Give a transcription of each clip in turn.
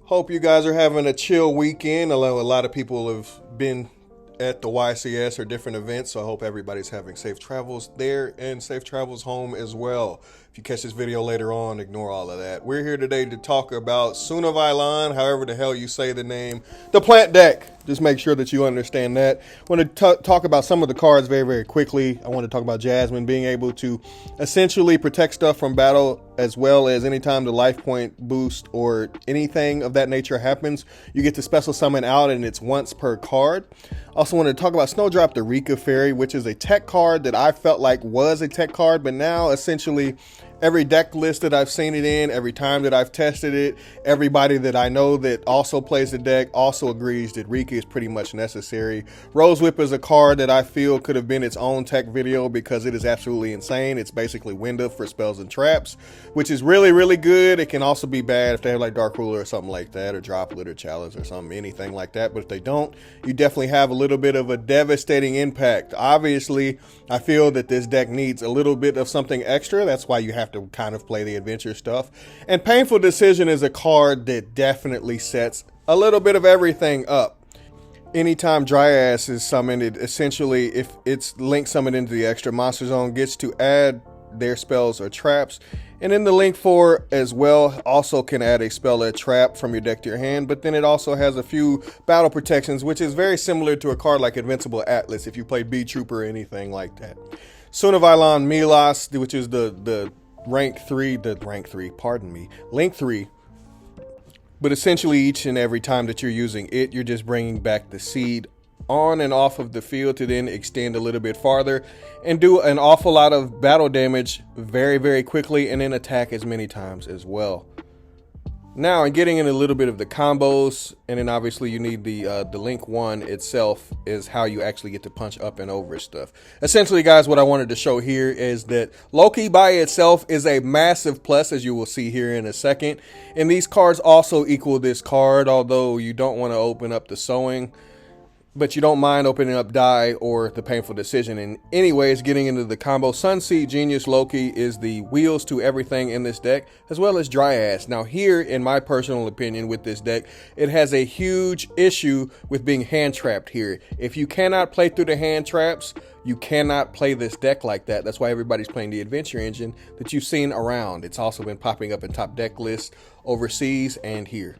Hope you guys are having a chill weekend. I know a lot of people have been at the YCS or different events, so I hope everybody's having safe travels there and safe travels home as well. If you catch this video later on, ignore all of that. We're here today to talk about Sunavailan, however the hell you say the name, the plant deck. Just make sure that you understand that. I want to talk about some of the cards very quickly. I want to talk about Jasmine being able to essentially protect stuff from battle, as well as anytime the life point boost or anything of that nature happens, you get to special summon out, and it's once per card. Also want to talk about Snowdrop the Rika Fairy, which is a tech card that I felt like was a tech card, but now essentially every deck list that I've seen it in, every time that I've tested it, everybody that I know that also plays the deck also agrees that Rika is pretty much necessary. Rose Whip is a card that I feel could have been its own tech video because it is absolutely insane. It's basically Winda for spells and traps, which is really good. It can also be bad if they have like Dark Ruler or something like that, or Droplet or Chalice or something, anything like that. But if they don't, you definitely have a little bit of a devastating impact. Obviously, I feel that this deck needs a little bit of something extra. That's why you have to kind of play the adventure stuff. And Painful Decision is a card that definitely sets a little bit of everything up. Anytime Dryas is summoned, it essentially, if it's link summoned into the extra monster zone, gets to add their spells or traps. And then the link 4 as well also can add a spell or trap from your deck to your hand, but then it also has a few battle protections, which is very similar to a card like Invincible Atlas if you play B Trooper or anything like that. Sunavailan Milas, which is the link 3, but essentially each and every time that you're using it, you're just bringing back the seed on and off of the field to then extend a little bit farther and do an awful lot of battle damage very quickly, and then attack as many times as well. Now, in getting in a little bit of the combos, and then obviously you need the link 1 itself is how you actually get to punch up and over stuff. Essentially, guys, what I wanted to show here is that Loki by itself is a massive plus, as you will see here in a second. And these cards also equal this card, although you don't want to open up the sewing, but you don't mind opening up Die or the Painful Decision. And anyways, getting into the combo, Sunseed Genius Loki is the wheels to everything in this deck, as well as Dryas. Now here, in my personal opinion with this deck, it has a huge issue with being hand trapped here. If you cannot play through the hand traps, you cannot play this deck like that. That's why everybody's playing the Adventure Engine that you've seen around. It's also been popping up in top deck lists overseas and here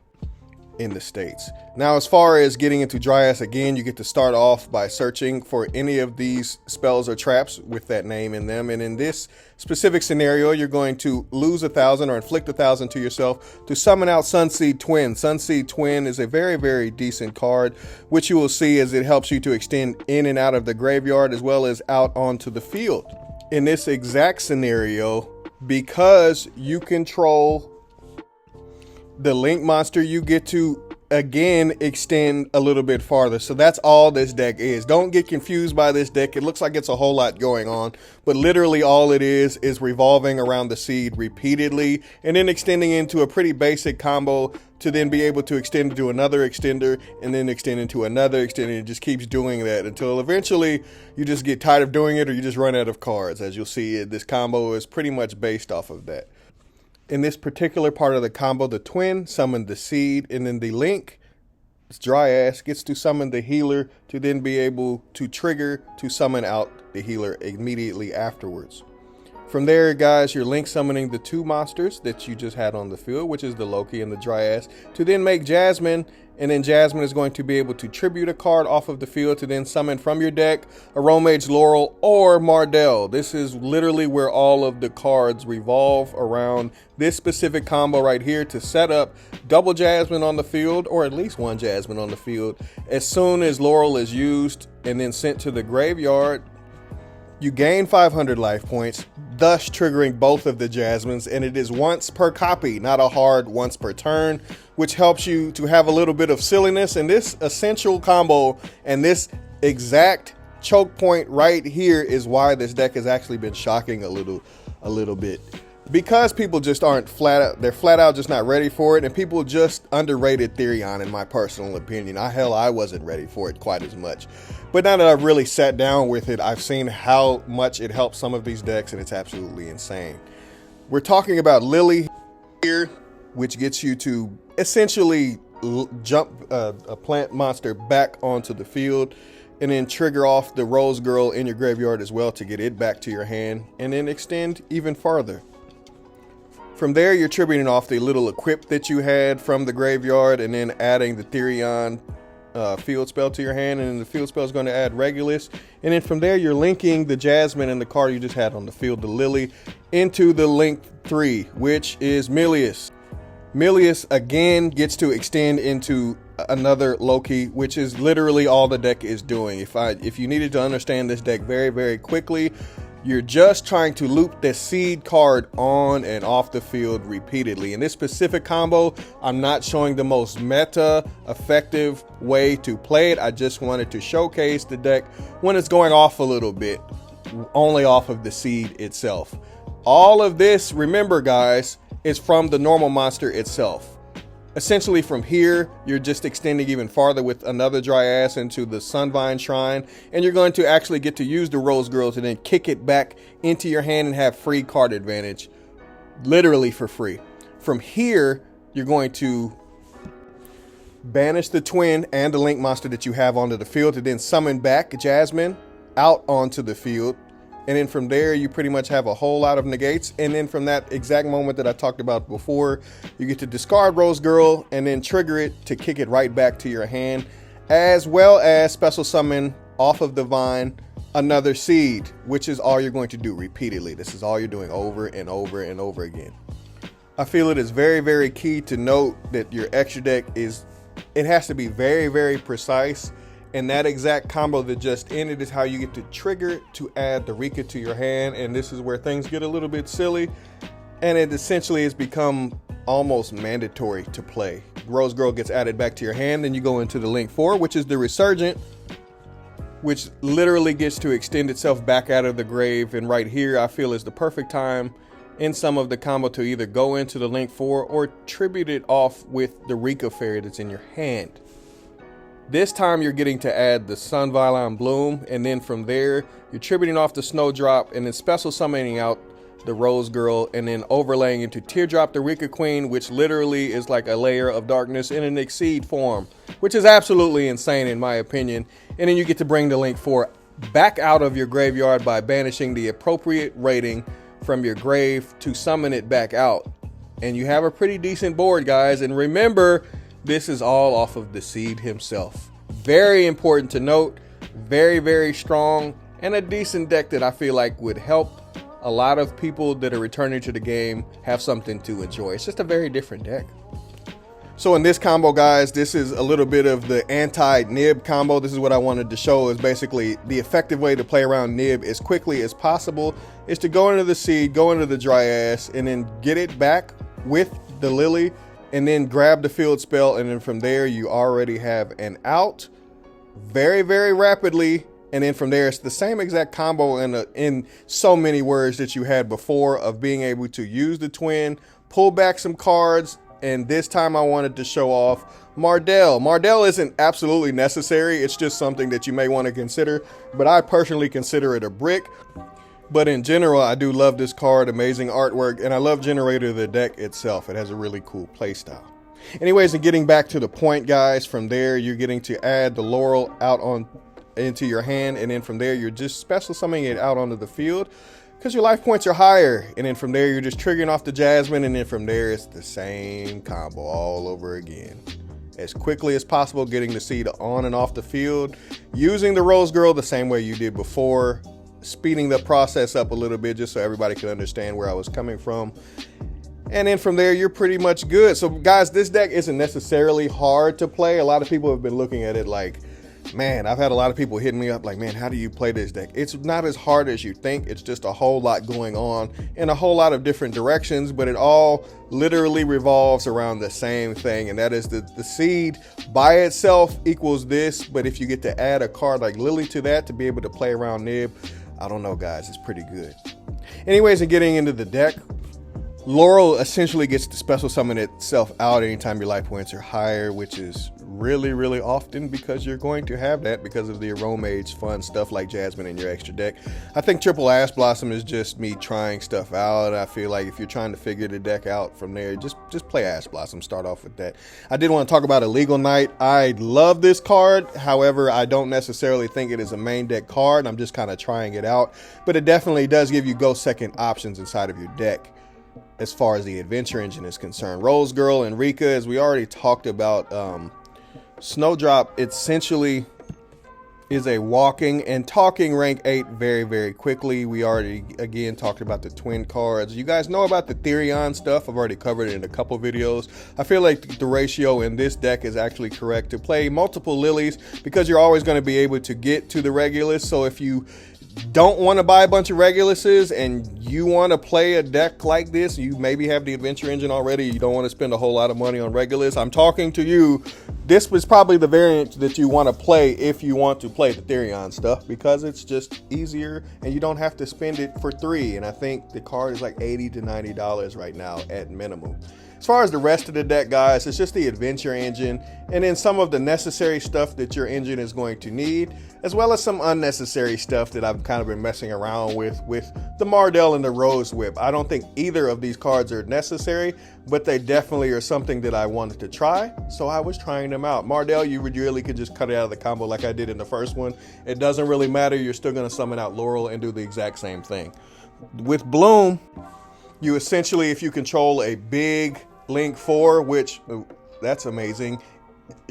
in the States. Now, as far as getting into Dryas, again, you get to start off by searching for any of these spells or traps with that name in them. And in this specific scenario, you're going to lose 1,000 or inflict 1,000 to yourself to summon out Sunseed Twin. Sunseed Twin is a very decent card, which you will see as it helps you to extend in and out of the graveyard as well as out onto the field. In this exact scenario, because you control the link monster, you get to again extend a little bit farther. So that's all this deck is. Don't get confused by this deck. It looks like it's a whole lot going on, but literally all it is revolving around the seed repeatedly and then extending into a pretty basic combo to then be able to extend into another extender and then extend into another extender. It just keeps doing that until eventually you just get tired of doing it, or you just run out of cards. As you'll see, this combo is pretty much based off of that. In this particular part of the combo, the twin summoned the seed, and then the link, Dryas, gets to summon the healer to then be able to trigger to summon out the healer immediately afterwards. From there, guys, you're link summoning the 2 monsters that you just had on the field, which is the Loki and the Dryas, to then make Jasmine, and then Jasmine is going to be able to tribute a card off of the field to then summon from your deck a Romage Laurel or Mardell. This is literally where all of the cards revolve around this specific combo right here to set up double Jasmine on the field, or at least 1 Jasmine on the field. As soon as Laurel is used and then sent to the graveyard, you gain 500 life points, thus triggering both of the Jasmines, and it is once per copy, not a hard once per turn, which helps you to have a little bit of silliness. And this essential combo and this exact choke point right here is why this deck has actually been shocking a little bit. Because people just aren't they're flat out just not ready for it, and people just underrated Therion, in my personal opinion. I wasn't ready for it quite as much. But now that I've really sat down with it, I've seen how much it helps some of these decks, and it's absolutely insane. We're talking about Lily here. which gets you to essentially jump a plant monster back onto the field, and then trigger off the Rose Girl in your graveyard as well to get it back to your hand, and then extend even farther. From there, you're tributing off the little equip that you had from the graveyard, and then adding the Therion field spell to your hand, and then the field spell is going to add Regulus. And then from there, you're linking the Jasmine and the card you just had on the field, the Lily, into the link 3, which is Milius. Milius again gets to extend into another Loki, which is literally all the deck is doing. If you needed to understand this deck very, very quickly, you're just trying to loop the seed card on and off the field repeatedly. In this specific combo, I'm not showing the most meta effective way to play it. I just wanted to showcase the deck when it's going off a little bit, only off of the seed itself. All of this, remember guys, is from the normal monster itself. Essentially from here, you're just extending even farther with another Dryas into the Sunvine Shrine, and you're going to actually get to use the Rose Girl to then kick it back into your hand and have free card advantage, literally for free. From here, you're going to banish the twin and the link monster that you have onto the field to then summon back Jasmine out onto the field. And then from there, you pretty much have a whole lot of negates. And then from that exact moment that I talked about before, you get to discard Rose Girl and then trigger it to kick it right back to your hand, as well as special summon off of the vine another seed, which is all you're going to do repeatedly. This is all you're doing over and over and over again. I feel it is very, very key to note that your extra deck it has to be very, very precise. And that exact combo that just ended is how you get to trigger to add the Rika to your hand. And this is where things get a little bit silly. And it essentially has become almost mandatory to play. Rose Girl gets added back to your hand. Then you go into the link 4, which is the Resurgent, which literally gets to extend itself back out of the grave. And right here, I feel is the perfect time in some of the combo to either go into the link 4 or tribute it off with the Rika Fairy that's in your hand. This time you're getting to add the Sun Violon Bloom, and then from there you're tributing off the Snowdrop and then special summoning out the Rose Girl, and then overlaying into Teardrop the Rika Queen, which literally is like a layer of darkness in an Exceed form, which is absolutely insane in my opinion. And then you get to bring the link 4 back out of your graveyard by banishing the appropriate rating from your grave to summon it back out. And you have a pretty decent board, guys. And remember, this is all off of the seed himself. Very important to note, very, very strong, and a decent deck that I feel like would help a lot of people that are returning to the game have something to enjoy. It's just a very different deck. So in this combo, guys, this is a little bit of the anti-Nib combo. This is what I wanted to show, is basically the effective way to play around Nib as quickly as possible is to go into the seed, go into the Dryas, and then get it back with the Lily, and then grab the field spell, and then from there you already have an out very, very rapidly. And then from there, it's the same exact combo in so many words that you had before, of being able to use the twin, pull back some cards. And this time I wanted to show off Mardell. Mardell isn't absolutely necessary. It's just something that you may want to consider, but I personally consider it a brick. But in general, I do love this card, amazing artwork, and I love Generator, the deck itself. It has a really cool play style. Anyways, and getting back to the point, guys, from there, you're getting to add the Laurel out into your hand, and then from there, you're just special summoning it out onto the field because your life points are higher. And then from there, you're just triggering off the Jasmine, and then from there, it's the same combo all over again. As quickly as possible, getting the seed on and off the field, using the Rose Girl the same way you did before, speeding the process up a little bit just so everybody can understand where I was coming from. And then from there, you're pretty much good. So guys, this deck isn't necessarily hard to play. A lot of people have been looking at it like, man, I've had a lot of people hitting me up like, man, how do you play this deck? It's not as hard as you think. It's just a whole lot going on in a whole lot of different directions, but it all literally revolves around the same thing. And that is the seed by itself equals this. But if you get to add a card like Lily to that to be able to play around Nib, I don't know, guys, it's pretty good. Anyways, and getting into the deck, Laurel essentially gets to special summon itself out anytime your life points are higher, which is really, really often, because you're going to have that because of the Aromage fun stuff like Jasmine in your extra deck. I think Triple Ash Blossom is just me trying stuff out. I feel like if you're trying to figure the deck out from there, just play Ash Blossom, start off with that. I did want to talk about Illegal Knight. I love this card. However, I don't necessarily think it is a main deck card. I'm just kind of trying it out, but it definitely does give you go second options inside of your deck as far as the adventure engine is concerned. Rose Girl and Rika, as we already talked about, Snowdrop essentially is a walking and talking rank 8 very, very quickly. We already, again, talked about the twin cards. You guys know about the Therion stuff. I've already covered it in a couple videos. I feel like the ratio in this deck is actually correct to play multiple Lilies, because you're always going to be able to get to the Regulus. So if you don't want to buy a bunch of Reguluses and you want to play a deck like this, you maybe have the adventure engine already, you don't want to spend a whole lot of money on Regulus, I'm talking to you. This was probably the variant that you want to play if you want to play the Therion stuff, because it's just easier and you don't have to spend it for 3. And I think the card is like $80 to $90 right now at minimum. As far as the rest of the deck, guys, it's just the adventure engine and then some of the necessary stuff that your engine is going to need, as well as some unnecessary stuff that I've kind of been messing around with the Mardell and the Rose Whip. I don't think either of these cards are necessary, but they definitely are something that I wanted to try, so I was trying them out. Mardell, you really could just cut it out of the combo like I did in the first one. It doesn't really matter. You're still going to summon out Laurel and do the exact same thing. With Bloom, you essentially, if you control a big Link 4, which that's amazing,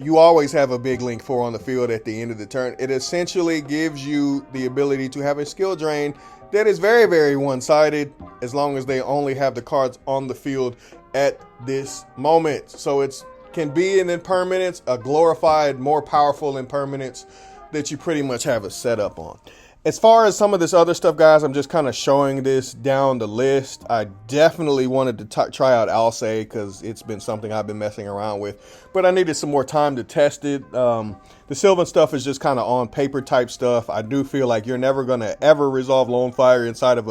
you always have a big Link 4 on the field at the end of the turn. It essentially gives you the ability to have a skill drain that is very, very one-sided, as long as they only have the cards on the field at this moment. So it can be an impermanence, a glorified, more powerful impermanence that you pretty much have a setup on. As far as some of this other stuff, guys, I'm just kind of showing this down the list. I definitely wanted to try out Alcé because it's been something I've been messing around with, but I needed some more time to test it. The Sylvan stuff is just kind of on paper type stuff. I do feel like you're never going to ever resolve Lone Fire inside of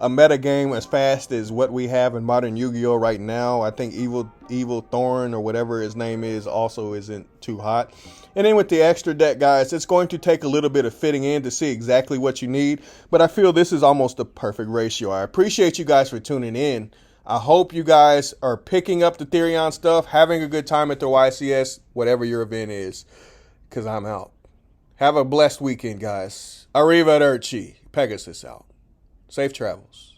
a meta game as fast as what we have in modern Yu-Gi-Oh! Right now. I think Evil Thorn or whatever his name is also isn't too hot. And then with the extra deck, guys, it's going to take a little bit of fitting in to see exactly what you need, but I feel this is almost the perfect ratio. I appreciate you guys for tuning in. I hope you guys are picking up the Therion stuff, having a good time at the YCS, whatever your event is, because I'm out. Have a blessed weekend, guys. Arrivederci. Pegasus out. Safe travels.